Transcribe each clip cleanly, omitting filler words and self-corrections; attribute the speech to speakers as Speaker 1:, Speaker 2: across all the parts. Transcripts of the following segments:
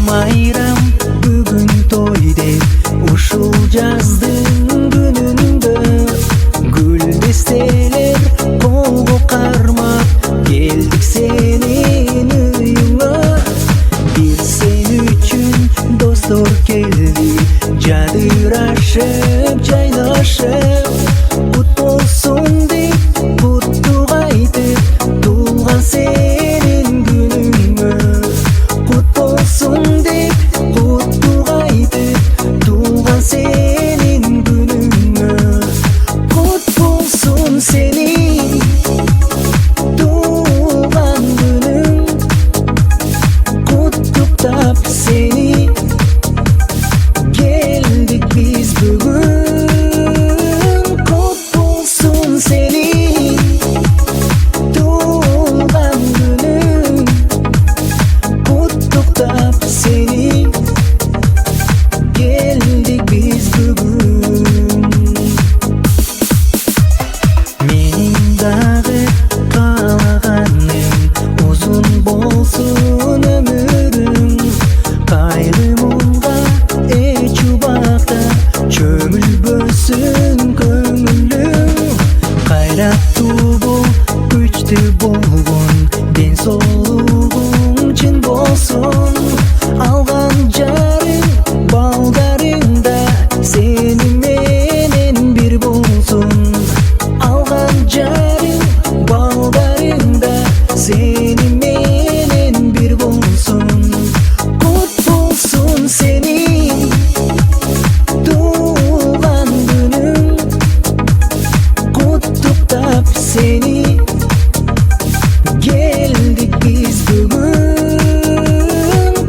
Speaker 1: Bayram, bugün toy deb ушул жаздын күнүндө гүл дестелер колго кармап келдик сенин үйүңө. Бир сен үчүн достор келди, жадырашып жайнашып, кут болсун деп куттук айтып туулган сенин күнүңө. Kut bolsun deyip kutluq aytıp tuğan senin gününe. Kut bolsun senin tuğan günün, kutluktap seni geldik biz bugün. Kut bolsun senin tuğan günün, kutluktap seni geldik biz bugün. Menin dagı kalaganym uzun bolsun ömürüm. Kaygımılga çubakta çömülbösün köngülüm. Kayrattуу bol, күчтүү болгон ден соолугуң чын болсун. Алган жарың балдарыңда сени менен бир болсун. Алган жарың балдарыңда сени менен бир болсун. Кут болсун сенин туган күнүң, kutluktap seni geldik biz bugün.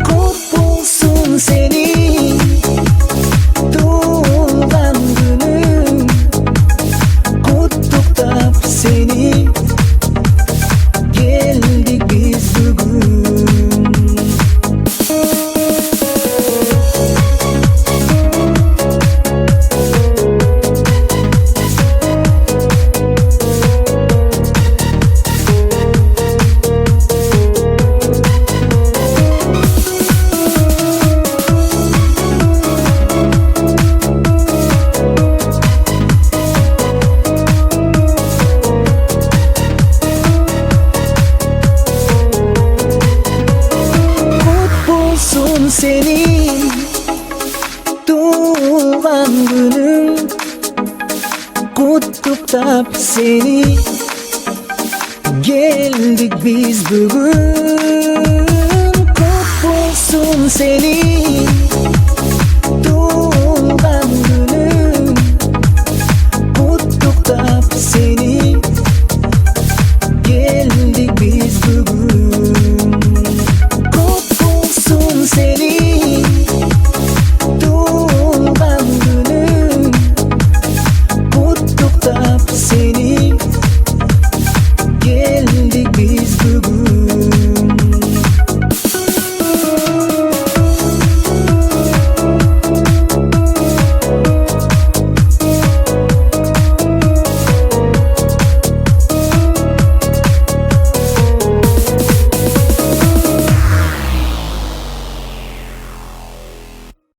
Speaker 1: Kut bolsun senin tuğan günün, kutluktap seni geldik biz bugün. Senin tuğan günün, kutluktap seni geldik biz bugün. Kut bolsun senin tuğan günün, kutluktap seni geldik biz bugün. Kut bolsun senin